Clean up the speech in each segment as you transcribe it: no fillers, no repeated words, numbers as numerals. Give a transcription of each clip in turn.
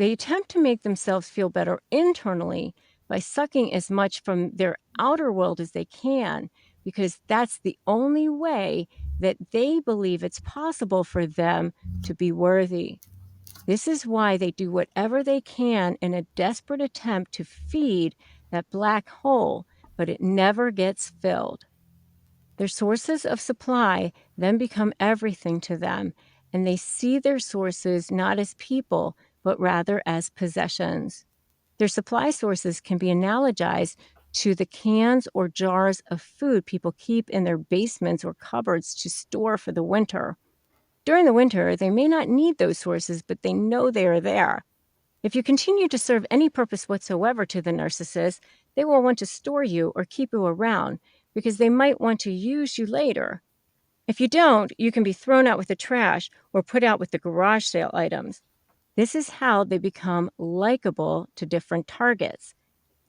they attempt to make themselves feel better internally by sucking as much from their outer world as they can, because that's the only way that they believe it's possible for them to be worthy. This is why they do whatever they can in a desperate attempt to feed that black hole, but it never gets filled. Their sources of supply then become everything to them, and they see their sources not as people, but rather as possessions. Their supply sources can be analogized to the cans or jars of food people keep in their basements or cupboards to store for the winter. During the winter, they may not need those sources, but they know they are there. If you continue to serve any purpose whatsoever to the narcissist, they will want to store you or keep you around because they might want to use you later. If you don't, you can be thrown out with the trash or put out with the garage sale items. This is how they become likable to different targets.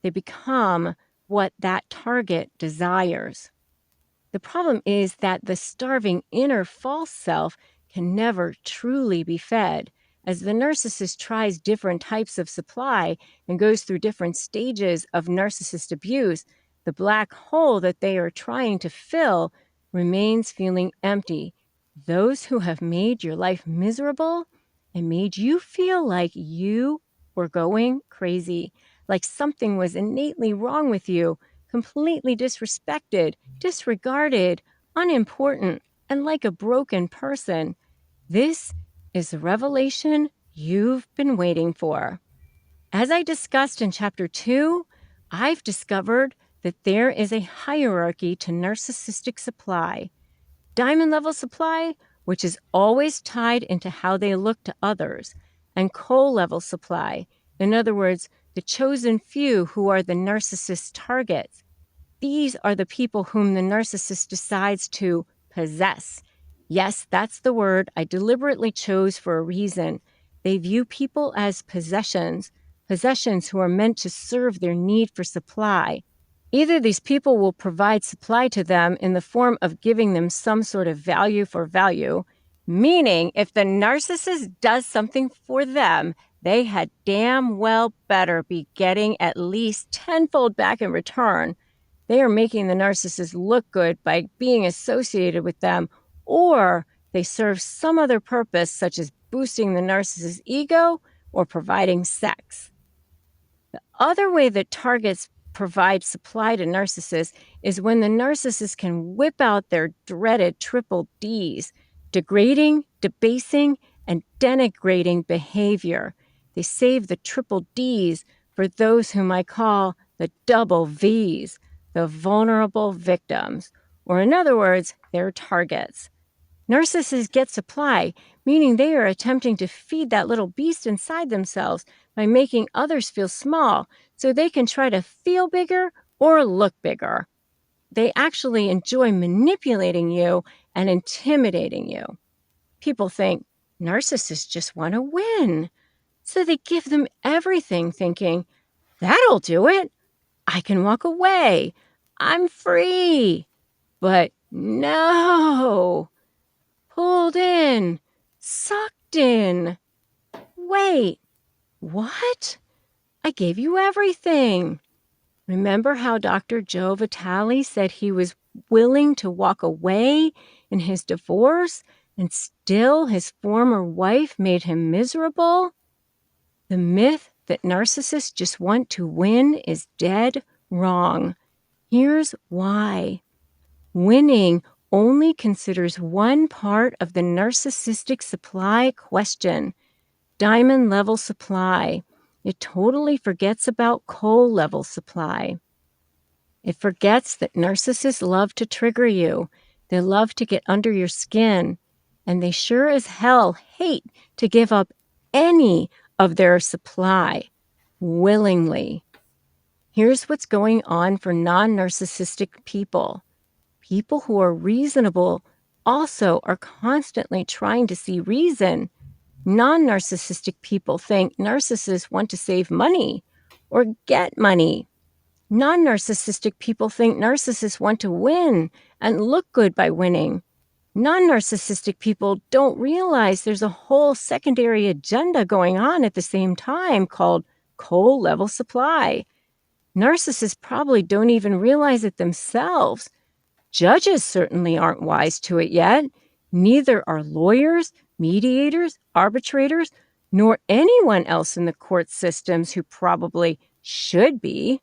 They become what that target desires. The problem is that the starving inner false self can never truly be fed. As the narcissist tries different types of supply and goes through different stages of narcissist abuse, the black hole that they are trying to fill remains feeling empty. Those who have made your life miserable and made you feel like you were going crazy, like something was innately wrong with you, completely disrespected, disregarded, unimportant, and like a broken person. This is the revelation you've been waiting for. As I discussed in Chapter 2, I've discovered that there is a hierarchy to narcissistic supply. Diamond level supply, which is always tied into how they look to others, and coal level supply, in other words, the chosen few who are the narcissist's targets. These are the people whom the narcissist decides to possess. Yes, that's the word I deliberately chose for a reason. They view people as possessions who are meant to serve their need for supply. Either these people will provide supply to them in the form of giving them some sort of value for value, meaning if the narcissist does something for them, they had damn well better be getting at least tenfold back in return. They are making the narcissist look good by being associated with them, or they serve some other purpose, such as boosting the narcissist's ego or providing sex. The other way that targets provide supply to narcissists is when the narcissist can whip out their dreaded triple Ds: degrading, debasing, and denigrating behavior. They save the triple Ds for those whom I call the double Vs, the vulnerable victims, or in other words, their targets. Narcissists get supply, meaning they are attempting to feed that little beast inside themselves by making others feel small so they can try to feel bigger or look bigger. They actually enjoy manipulating you and intimidating you. People think narcissists just want to win, so they give them everything, thinking, that'll do it. I can walk away. I'm free. But no. Pulled in. Sucked in. Wait. What? I gave you everything. Remember how Dr. Joe Vitale said he was willing to walk away in his divorce and still his former wife made him miserable? The myth that narcissists just want to win is dead wrong. Here's why. Winning only considers one part of the narcissistic supply question, diamond level supply. It totally forgets about coal level supply. It forgets that narcissists love to trigger you. They love to get under your skin. And they sure as hell hate to give up any of their supply willingly. Here's what's going on for non-narcissistic people. People who are reasonable also are constantly trying to see reason. Non-narcissistic people think narcissists want to save money or get money. Non-narcissistic people think narcissists want to win and look good by winning. Non-narcissistic people don't realize there's a whole secondary agenda going on at the same time called coal level supply. Narcissists probably don't even realize it themselves. Judges certainly aren't wise to it yet. Neither are lawyers, mediators, arbitrators, nor anyone else in the court systems who probably should be.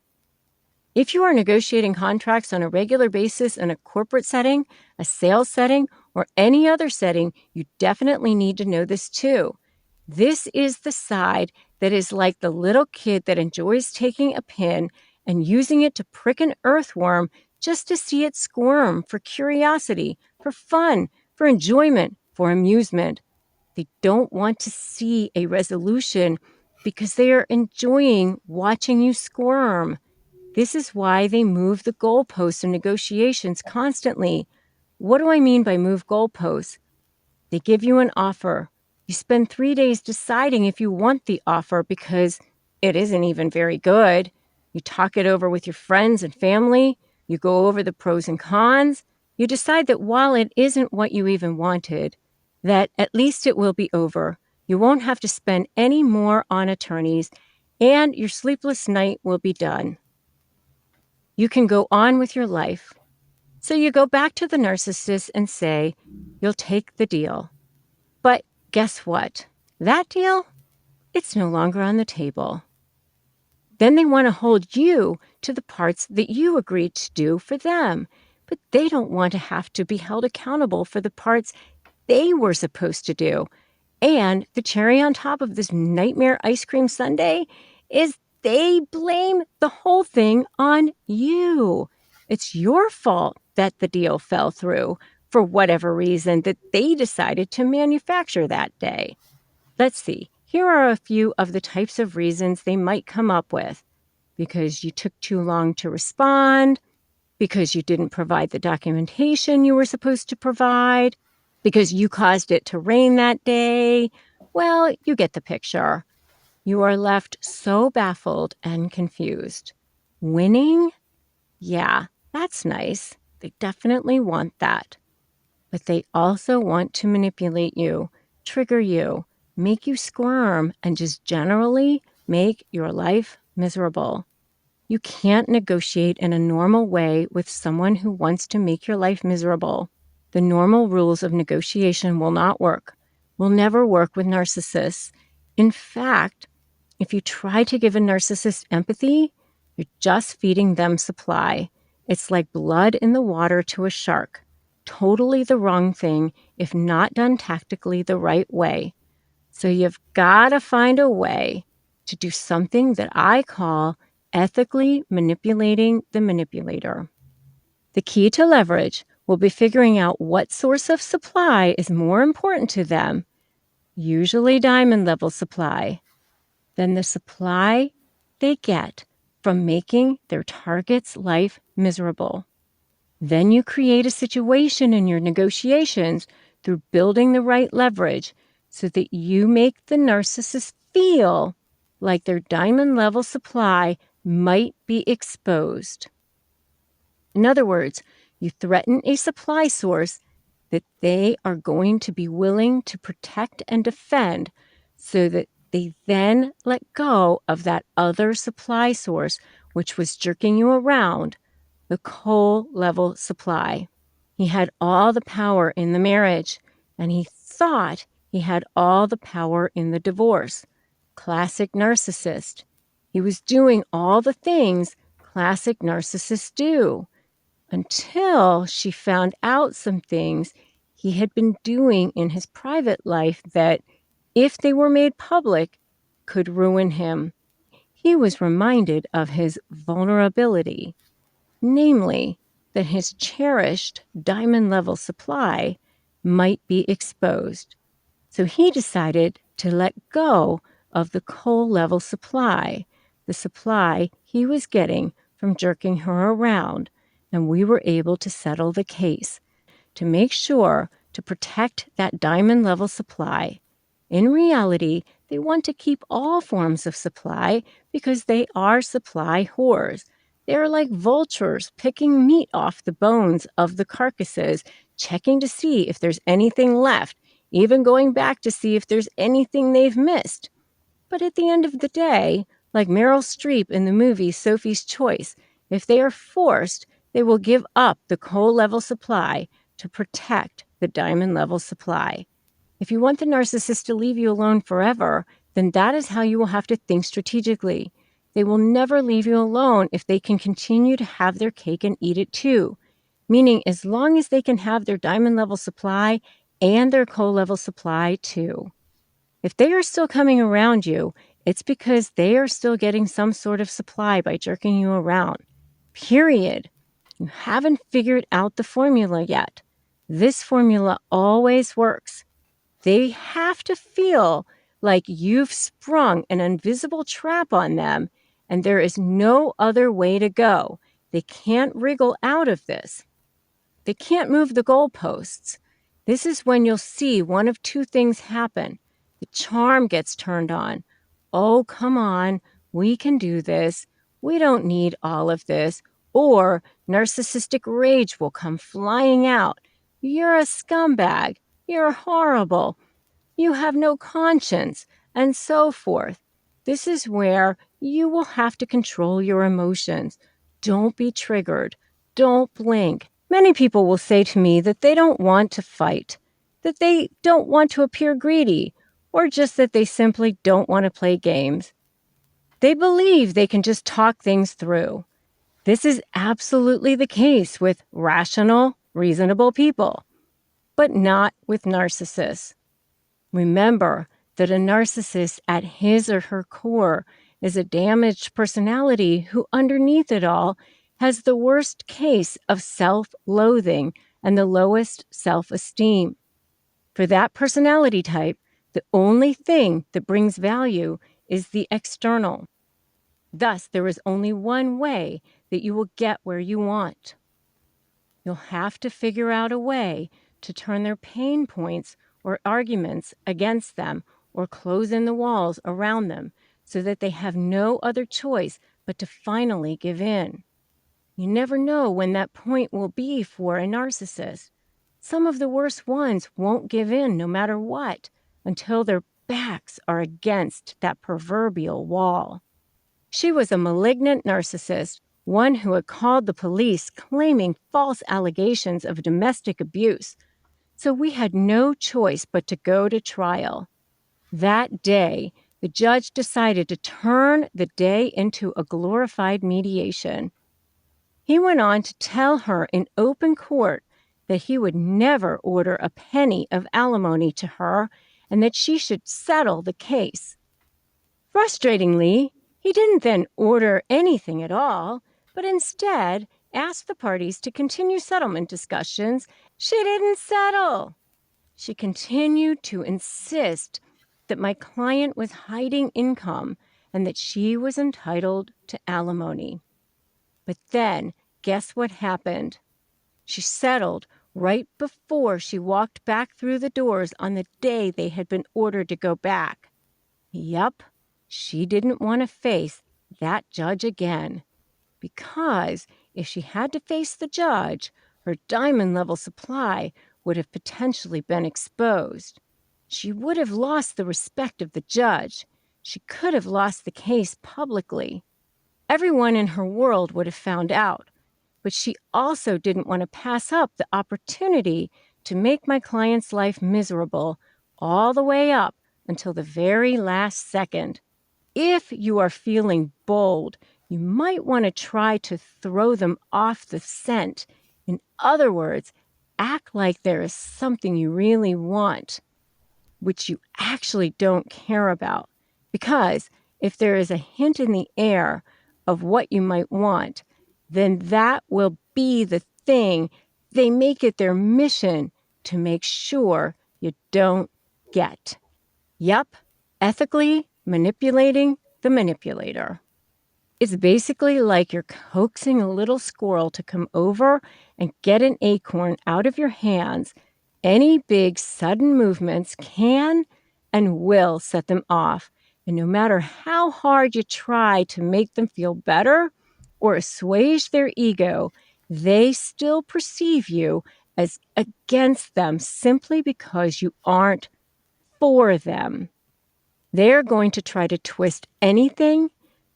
If you are negotiating contracts on a regular basis in a corporate setting, a sales setting, or any other setting, you definitely need to know this too. This is the side that is like the little kid that enjoys taking a pin and using it to prick an earthworm just to see it squirm for curiosity, for fun, for enjoyment, for amusement. They don't want to see a resolution because they are enjoying watching you squirm. This is why they move the goalposts in negotiations constantly. What do I mean by move goalposts? They give you an offer. You spend 3 days deciding if you want the offer because it isn't even very good. You talk it over with your friends and family. You go over the pros and cons. You decide that while it isn't what you even wanted, that at least it will be over. You won't have to spend any more on attorneys, and your sleepless night will be done. You can go on with your life. So you go back to the narcissist and say, you'll take the deal. But guess what? That deal, it's no longer on the table. Then they want to hold you to the parts that you agreed to do for them. But they don't want to have to be held accountable for the parts they were supposed to do. And the cherry on top of this nightmare ice cream sundae is they blame the whole thing on you. It's your fault that the deal fell through for whatever reason that they decided to manufacture that day. Let's see. Here are a few of the types of reasons they might come up with. Because you took too long to respond, because you didn't provide the documentation you were supposed to provide, because you caused it to rain that day. Well, you get the picture. You are left so baffled and confused. Winning? Yeah, that's nice. They definitely want that. But they also want to manipulate you, trigger you, make you squirm, and just generally make your life miserable. You can't negotiate in a normal way with someone who wants to make your life miserable. The normal rules of negotiation will not work, will never work with narcissists. In fact, if you try to give a narcissist empathy, you're just feeding them supply. It's like blood in the water to a shark. Totally the wrong thing if not done tactically the right way. So you've got to find a way to do something that I call ethically manipulating the manipulator. The key to leverage will be figuring out what source of supply is more important to them, usually diamond level supply, than the supply they get from making their target's life miserable. Then you create a situation in your negotiations through building the right leverage so that you make the narcissist feel like their diamond level supply might be exposed. In other words, you threaten a supply source that they are going to be willing to protect and defend so that they then let go of that other supply source, which was jerking you around, the coal level supply. He had all the power in the marriage, and he thought he had all the power in the divorce. Classic narcissist. He was doing all the things classic narcissists do until she found out some things he had been doing in his private life that, if they were made public, could ruin him. He was reminded of his vulnerability, namely, that his cherished diamond level supply might be exposed. So he decided to let go of the coal level supply, the supply he was getting from jerking her around, and we were able to settle the case to make sure to protect that diamond level supply. In reality, they want to keep all forms of supply because they are supply whores. They are like vultures picking meat off the bones of the carcasses checking to see if there's anything left, even going back to see if there's anything they've missed. But at the end of the day, like Meryl Streep in the movie Sophie's Choice, if they are forced, they will give up the coal level supply to protect the diamond level supply. If you want the narcissist to leave you alone forever, then that is how you will have to think strategically. They will never leave you alone if they can continue to have their cake and eat it too. Meaning, as long as they can have their diamond level supply and their coal level supply too. If they are still coming around you, it's because they are still getting some sort of supply by jerking you around. Period. You haven't figured out the formula yet. This formula always works. They have to feel like you've sprung an invisible trap on them, and there is no other way to go. They can't wriggle out of this. They can't move the goalposts. This is when you'll see one of two things happen. The charm gets turned on. Oh, come on, we can do this. We don't need all of this. Or narcissistic rage will come flying out. You're a scumbag. You're horrible. You have no conscience, and so forth. This is where you will have to control your emotions. Don't be triggered. Don't blink. Many people will say to me that they don't want to fight, that they don't want to appear greedy, or just that they simply don't want to play games. They believe they can just talk things through. This is absolutely the case with rational, reasonable people, but not with narcissists. Remember that a narcissist at his or her core is a damaged personality who underneath it all has the worst case of self-loathing and the lowest self-esteem. For that personality type, the only thing that brings value is the external. Thus, there is only one way that you will get where you want. You'll have to figure out a way to turn their pain points or arguments against them or close in the walls around them so that they have no other choice but to finally give in. You never know when that point will be for a narcissist. Some of the worst ones won't give in no matter what until their backs are against that proverbial wall. She was a malignant narcissist, one who had called the police claiming false allegations of domestic abuse. So we had no choice but to go to trial. That day, the judge decided to turn the day into a glorified mediation. He went on to tell her in open court that he would never order a penny of alimony to her and that she should settle the case. Frustratingly, he didn't then order anything at all, but instead asked the parties to continue settlement discussions. She didn't settle. She continued to insist that my client was hiding income and that she was entitled to alimony. But then, guess what happened? She settled right before she walked back through the doors on the day they had been ordered to go back. Yup, she didn't want to face that judge again. Because if she had to face the judge, her diamond level supply would have potentially been exposed. She would have lost the respect of the judge. She could have lost the case publicly. Everyone in her world would have found out. But she also didn't want to pass up the opportunity to make my client's life miserable all the way up until the very last second. If you are feeling bold, you might want to try to throw them off the scent. In other words, act like there is something you really want, which you actually don't care about. Because if there is a hint in the air of what you might want, then that will be the thing they make it their mission to make sure you don't get. Yup, ethically manipulating the manipulator. It's basically like you're coaxing a little squirrel to come over and get an acorn out of your hands. Any big sudden movements can and will set them off. And no matter how hard you try to make them feel better or assuage their ego, they still perceive you as against them simply because you aren't for them. They're going to try to twist anything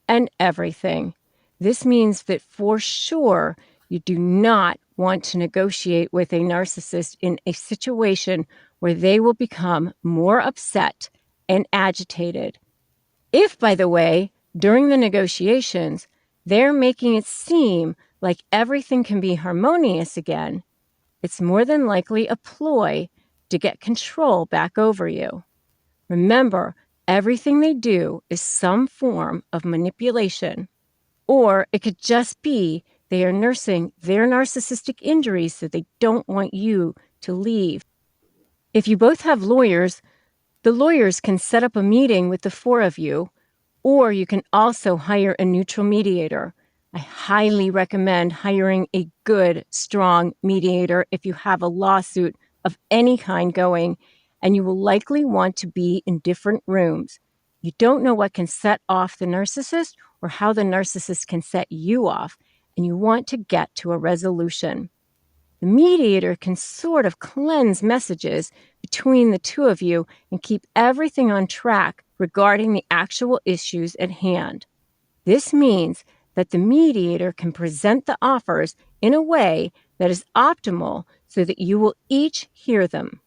and everything. This means that for sure you do not want to negotiate with a narcissist in a situation where they will become more upset and agitated. If, by the way, during the negotiations, they're making it seem like everything can be harmonious again, it's more than likely a ploy to get control back over you. Remember, everything they do is some form of manipulation. Or it could just be they are nursing their narcissistic injuries so they don't want you to leave. If you both have lawyers, the lawyers can set up a meeting with the four of you, or you can also hire a neutral mediator. I highly recommend hiring a good, strong mediator if you have a lawsuit of any kind going, and you will likely want to be in different rooms. You don't know what can set off the narcissist or how the narcissist can set you off, and you want to get to a resolution. The mediator can sort of cleanse messages between the two of you and keep everything on track regarding the actual issues at hand. This means that the mediator can present the offers in a way that is optimal so that you will each hear them.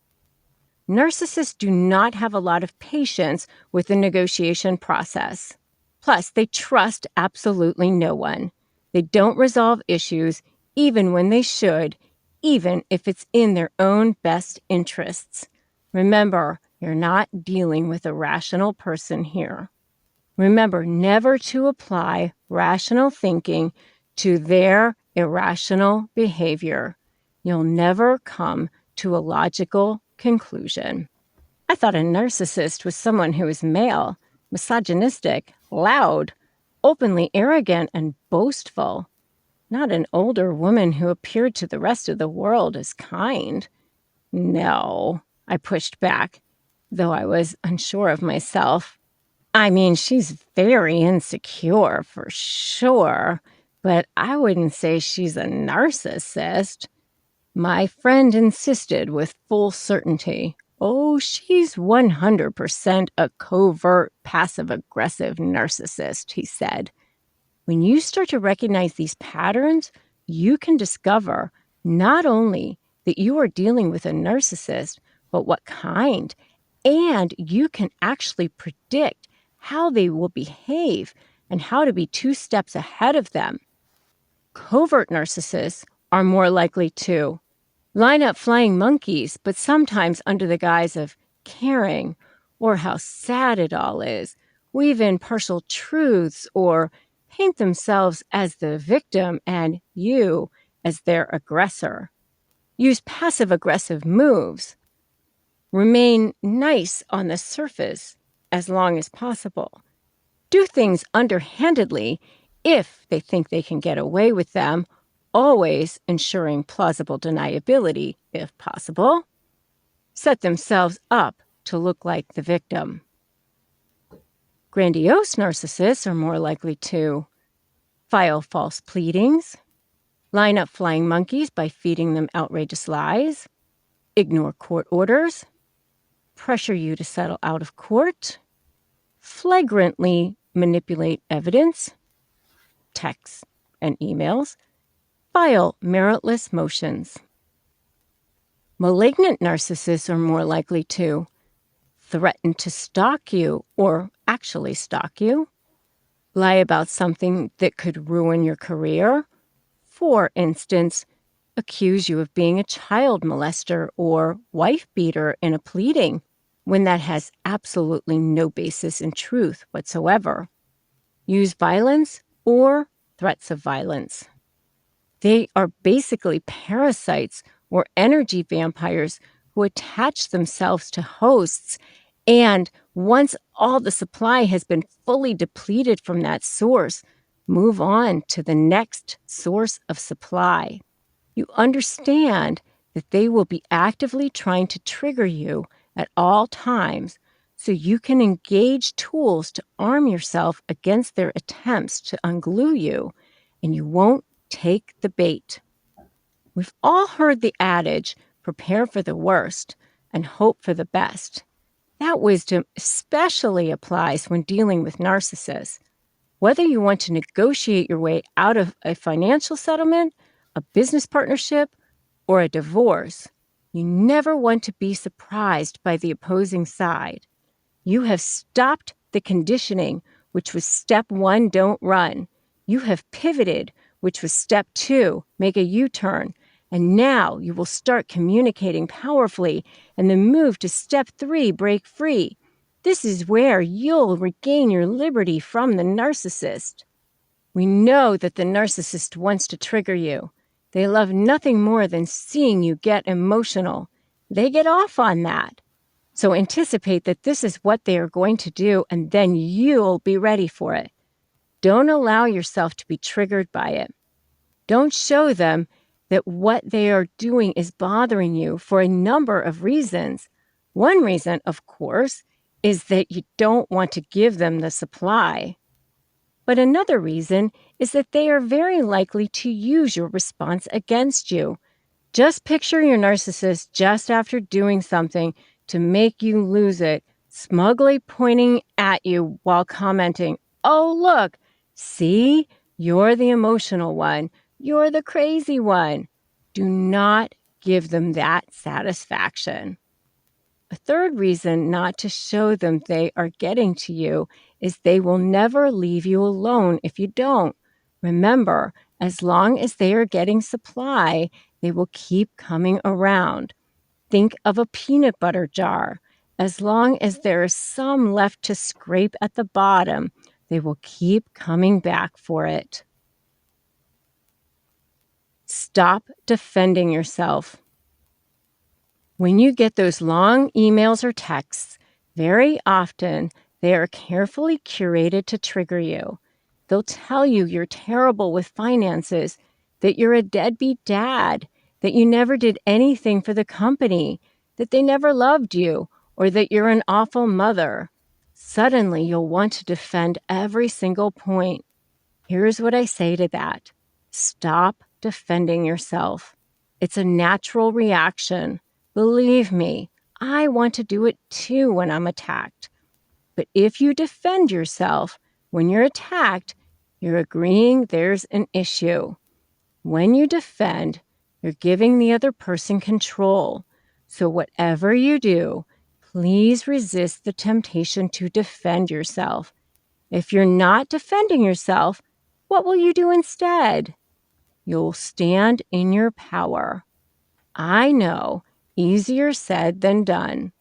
Narcissists do not have a lot of patience with the negotiation process. Plus, they trust absolutely no one. They don't resolve issues even when they should, even if it's in their own best interests. Remember, you're not dealing with a rational person here. Remember never to apply rational thinking to their irrational behavior. You'll never come to a logical conclusion. I thought a narcissist was someone who was male, misogynistic, loud, openly arrogant, and boastful, not an older woman who appeared to the rest of the world as kind. No, I pushed back, though I was unsure of myself. I mean, she's very insecure for sure, but I wouldn't say she's a narcissist. My friend insisted with full certainty. Oh, she's 100% a covert, passive-aggressive narcissist, he said. When you start to recognize these patterns, you can discover not only that you are dealing with a narcissist, but what kind. And you can actually predict how they will behave and how to be 2 steps ahead of them. Covert narcissists are more likely to line up flying monkeys, but sometimes under the guise of caring or how sad it all is, weave in partial truths or paint themselves as the victim and you as their aggressor. Use passive-aggressive moves. Remain nice on the surface as long as possible. Do things underhandedly if they think they can get away with them, always ensuring plausible deniability if possible. Set themselves up to look like the victim. Grandiose narcissists are more likely to file false pleadings, line up flying monkeys by feeding them outrageous lies, ignore court orders, pressure you to settle out of court, flagrantly manipulate evidence, texts and emails, file meritless motions. Malignant narcissists are more likely to threaten to stalk you or actually stalk you, lie about something that could ruin your career, for instance, accuse you of being a child molester or wife beater in a pleading when that has absolutely no basis in truth whatsoever. Use violence or threats of violence. They are basically parasites or energy vampires who attach themselves to hosts, and once all the supply has been fully depleted from that source, move on to the next source of supply. You understand that they will be actively trying to trigger you at all times, so you can engage tools to arm yourself against their attempts to unglue you, and you won't take the bait. We've all heard the adage, prepare for the worst and hope for the best. That wisdom especially applies when dealing with narcissists. Whether you want to negotiate your way out of a financial settlement, a business partnership, or a divorce, you never want to be surprised by the opposing side. You have stopped the conditioning, which was step 1, don't run. You have pivoted, which was step 2, make a U-turn. And now you will start communicating powerfully and then move to step 3, break free. This is where you'll regain your liberty from the narcissist. We know that the narcissist wants to trigger you. They love nothing more than seeing you get emotional. They get off on that. So anticipate that this is what they are going to do, and then you'll be ready for it. Don't allow yourself to be triggered by it. Don't show them that what they are doing is bothering you for a number of reasons. One reason, of course, is that you don't want to give them the supply. But another reason is that they are very likely to use your response against you. Just picture your narcissist just after doing something to make you lose it, smugly pointing at you while commenting, "Oh, look, see, you're the emotional one. You're the crazy one." Do not give them that satisfaction. A third reason not to show them they are getting to you is they will never leave you alone if you don't. Remember, as long as they are getting supply, they will keep coming around. Think of a peanut butter jar. As long as there is some left to scrape at the bottom, they will keep coming back for it. Stop defending yourself. When you get those long emails or texts, very often they are carefully curated to trigger you. They'll tell you you're terrible with finances, that you're a deadbeat dad, that you never did anything for the company, that they never loved you, or that you're an awful mother. Suddenly, you'll want to defend every single point. Here's what I say to that. Stop defending yourself. It's a natural reaction. Believe me, I want to do it too when I'm attacked. But if you defend yourself when you're attacked, you're agreeing there's an issue. When you defend, you're giving the other person control. So whatever you do, please resist the temptation to defend yourself. If you're not defending yourself, what will you do instead? You'll stand in your power. I know, easier said than done.